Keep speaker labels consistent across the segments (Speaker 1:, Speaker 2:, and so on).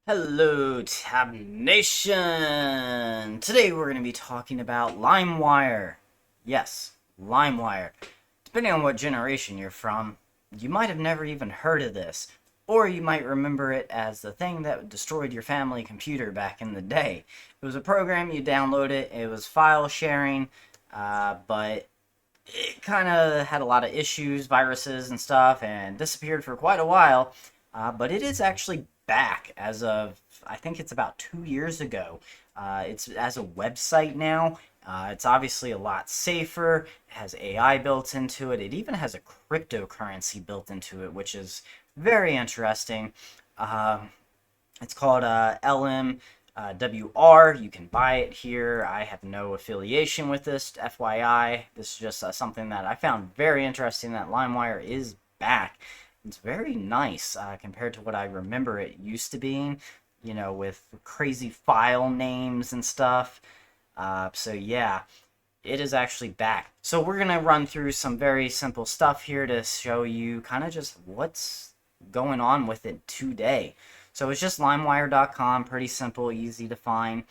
Speaker 1: Hello, Tab Nation! Today we're going to be talking about LimeWire. Yes, LimeWire. Depending on what generation you're from, you might have never even heard of this, or you might remember it as the thing that destroyed your family computer back in the day. It was a program, you download it, it was file sharing, but it kind of had a lot of issues, viruses and stuff, and disappeared for quite a while. But it is actually back as of, I think it's about 2 years ago. It's as a website now. It's obviously a lot safer. It has AI built into it. It even has a cryptocurrency built into it, which is very interesting. Um, it's called LMWR. You can buy it here. I have no affiliation with this, FYI. This is just something that I found very interesting, that LimeWire is back. It's very nice compared to what I remember it used to being, with crazy file names and stuff. So yeah, it is actually back. So we're going to run through some very simple stuff here to show you kind of just what's going on with it today. So it's just limewire.com, pretty simple, easy to find.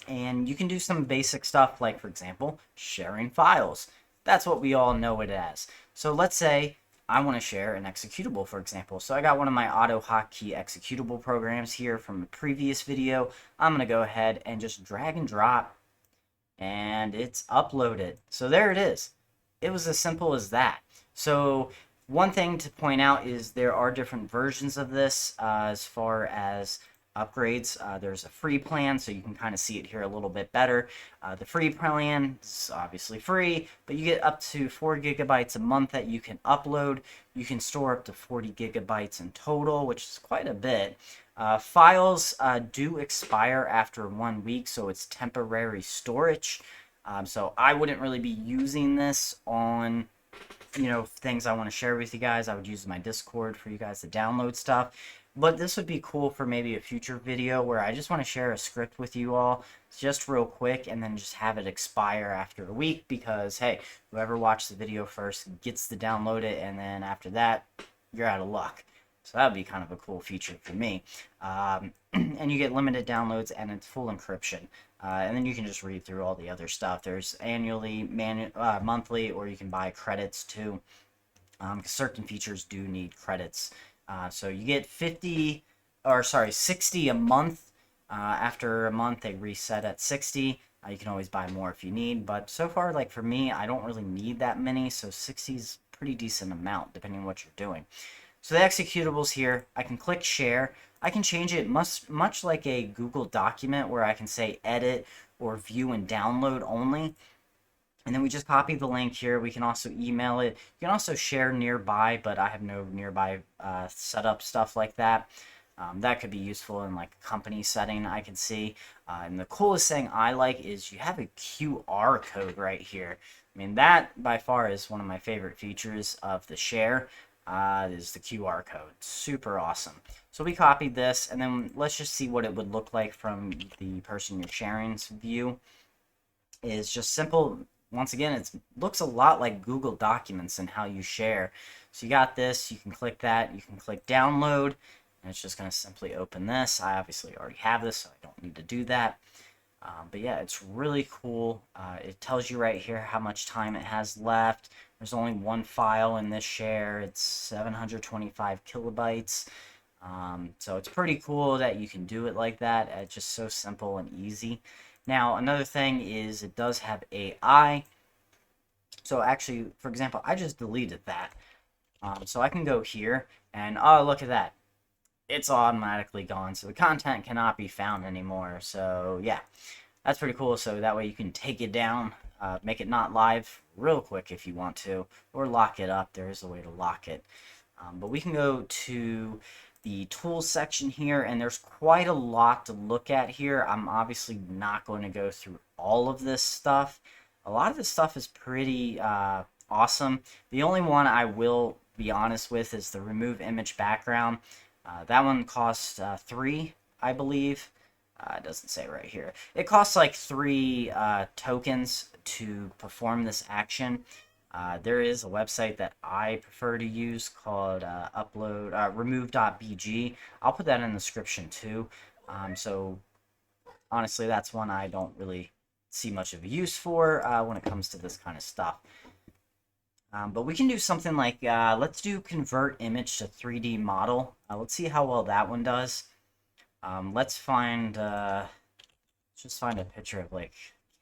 Speaker 1: And you can do some basic stuff like, for example, sharing files. That's what we all know it as. So let's say I want to share an executable, for example. So I got one of my AutoHotkey executable programs here from a previous video. I'm going to go ahead and just drag and drop, and it's uploaded. So there it is. It was as simple as that. So one thing to point out is there are different versions of this as far as upgrades. There's a free plan, so you can kind of see it here a little bit better. The free plan is obviously free, but you get up to 4 gigabytes a month that you can upload. You can store up to 40 gigabytes in total, which is quite a bit. Files do expire after 1 week, so it's temporary storage. So I wouldn't really be using this on things I want to share with you guys. I would use my Discord for you guys to download stuff. But this would be cool for maybe a future video where I just want to share a script with you all just real quick and then just have it expire after a week, because hey, whoever watched the video first gets to download it, and then after that, you're out of luck. So that would be kind of a cool feature for me. And you get limited downloads and it's full encryption. And then you can just read through all the other stuff. There's annually, monthly, or you can buy credits too. Certain features do need credits. So you get 60 a month. After a month, they reset at 60. You can always buy more if you need, but so far, like for me, I don't really need that many, so 60 is a pretty decent amount depending on what you're doing. So the executables here, I can click share. I can change it much like a Google document where I can say edit or view and download only. And then we just copy the link here. We can also email it. You can also share nearby, but I have no nearby setup stuff like that. That could be useful in like a company setting, I can see. And the coolest thing I like is you have a QR code right here. I mean, that by far is one of my favorite features of the share, is the QR code. Super awesome. So we copied this, and then let's just see what it would look like from the person you're sharing's view. Is just simple. Once again, it looks a lot like Google Documents and how you share. So you got this, you can click that, you can click download, and it's just going to simply open this. I obviously already have this, so I don't need to do that. But yeah, it's really cool. It tells you right here how much time it has left. There's only one file in this share. It's 725 kilobytes. So it's pretty cool that you can do it like that. It's just so simple and easy. Now, another thing is it does have AI. So actually, for example, I just deleted that. So I can go here and, oh, look at that. It's automatically gone. So the content cannot be found anymore. So yeah, that's pretty cool. So that way you can take it down, make it not live real quick if you want to, or lock it up. There is a way to lock it. But we can go to the tools section here, and there's quite a lot to look at here. I'm obviously not going to go through all of this stuff. A lot of this stuff is pretty awesome. The only one I will be honest with is the remove image background. That one costs 3, I believe. It doesn't say right here. It costs like 3 tokens to perform this action. There is a website that I prefer to use called remove.bg. I'll put that in the description too. So honestly, that's one I don't really see much of a use for when it comes to this kind of stuff. But we can do something like, let's do convert image to 3D model. Let's see how well that one does. Let's find, let's just find a picture of like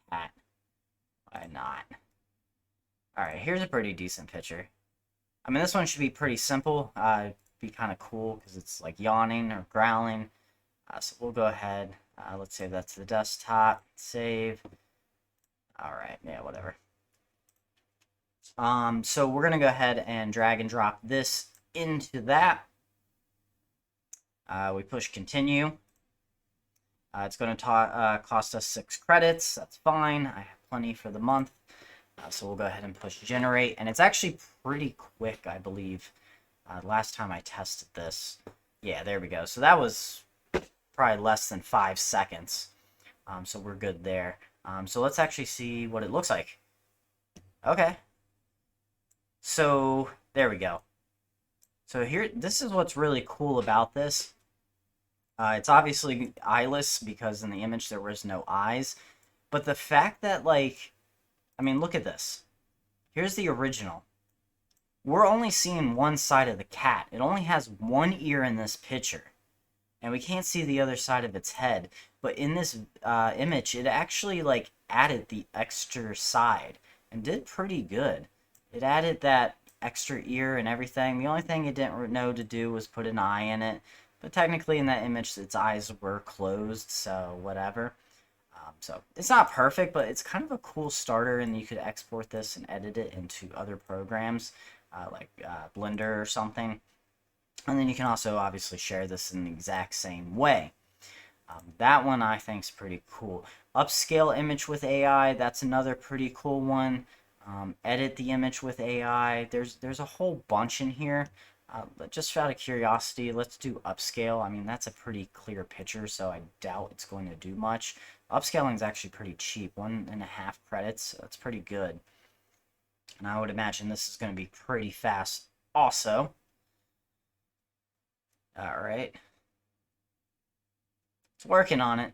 Speaker 1: cat. Why not? All right, here's a pretty decent picture. I mean, this one should be pretty simple. Be kind of cool because it's like yawning or growling. So we'll go ahead. Let's save that to the desktop. Save. All right, yeah, whatever. So we're gonna go ahead and drag and drop this into that. We push continue. It's going to cost us 6 credits. That's fine. I have plenty for the month. So we'll go ahead and push generate. And it's actually pretty quick, I believe. Last time I tested this. Yeah, there we go. So that was probably less than 5 seconds. So we're good there. So let's actually see what it looks like. Okay. So there we go. So here, this is what's really cool about this. It's obviously eyeless because in the image there was no eyes. But the fact that, like, I mean, look at this. Here's the original. We're only seeing one side of the cat. It only has one ear in this picture. And we can't see the other side of its head. But in this image, it actually, like, added the extra side. And did pretty good. It added that extra ear and everything. The only thing it didn't know to do was put an eye in it. But technically in that image, its eyes were closed, so whatever. So it's not perfect, but it's kind of a cool starter, and you could export this and edit it into other programs, like Blender or something. And then you can also obviously share this in the exact same way. That one I think is pretty cool. Upscale image with AI, that's another pretty cool one. Edit the image with AI. There's a whole bunch in here. Just out of curiosity, let's do upscale. I mean, that's a pretty clear picture, so I doubt it's going to do much. Upscaling is actually pretty cheap, 1.5 credits. That's pretty good. And I would imagine this is going to be pretty fast also. All right. It's working on it.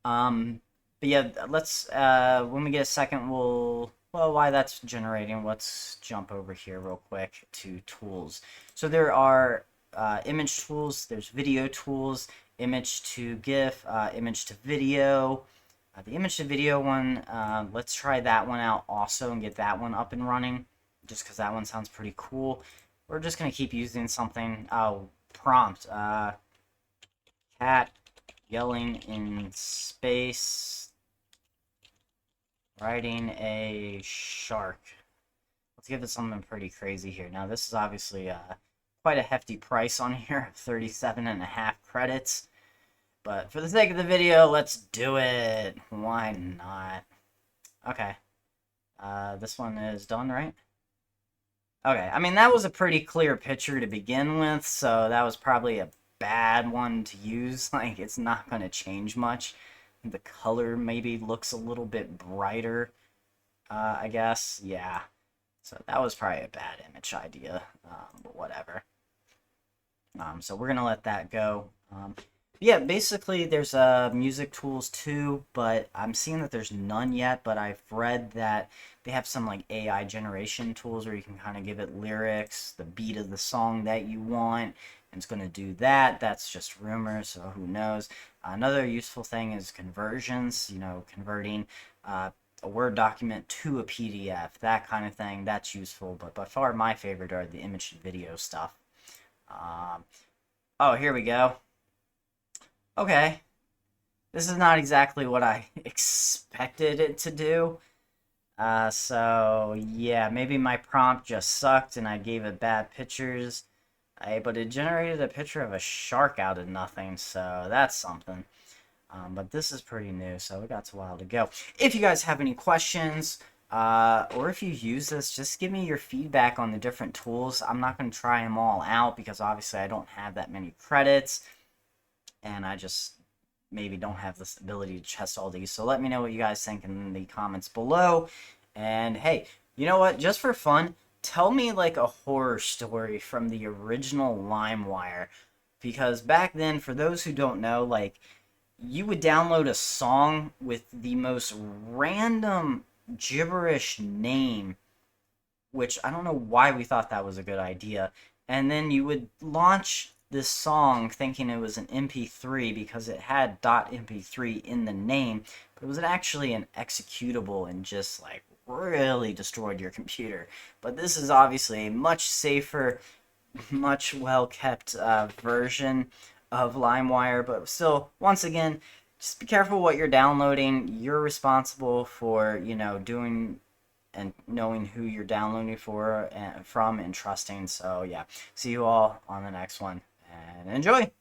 Speaker 1: But yeah, let's, when we get a second, well, while that's generating, let's jump over here real quick to tools. So there are image tools, there's video tools, image to GIF, image to video. The image to video one, let's try that one out also and get that one up and running, just because that one sounds pretty cool. We're just going to keep using something, prompt, cat yelling in space, riding a shark. Let's give it something pretty crazy here. Now this is obviously quite a hefty price on here, 37.5 credits. But for the sake of the video, let's do it. Why not? Okay. This one is done, right? Okay, I mean, that was a pretty clear picture to begin with, so that was probably a bad one to use. Like, it's not going to change much. The color maybe looks a little bit brighter, I guess. Yeah. So that was probably a bad image idea, but whatever. So we're going to let that go. Yeah, basically there's music tools too, but I'm seeing that there's none yet, but I've read that they have some like AI generation tools where you can kind of give it lyrics, the beat of the song that you want, and it's going to do that. That's just rumors, so who knows. Another useful thing is conversions, you know, converting a Word document to a PDF, that kind of thing. That's useful, but by far my favorite are the image and video stuff. Oh, here we go. Okay. This is not exactly what I expected it to do. So, yeah, maybe my prompt just sucked and I gave it bad pictures. But it generated a picture of a shark out of nothing, so that's something. But this is pretty new, so we got a while to go. If you guys have any questions, or if you use this, just give me your feedback on the different tools. I'm not going to try them all out because obviously I don't have that many credits. And I just maybe don't have this ability to test all these. So let me know what you guys think in the comments below. And hey, You know what? Just for fun, tell me like a horror story from the original LimeWire. Because back then, for those who don't know, like you would download a song with the most random gibberish name, which I don't know why we thought that was a good idea. And then you would launch this song thinking it was an MP3 because it had .mp3 in the name, but it was actually an executable and just like really destroyed your computer. But this is obviously a much safer, much well kept version of LimeWire, but still, once again, just be careful what you're downloading. You're responsible for, doing and knowing who you're downloading for and from and trusting. So yeah, see you all on the next one and enjoy.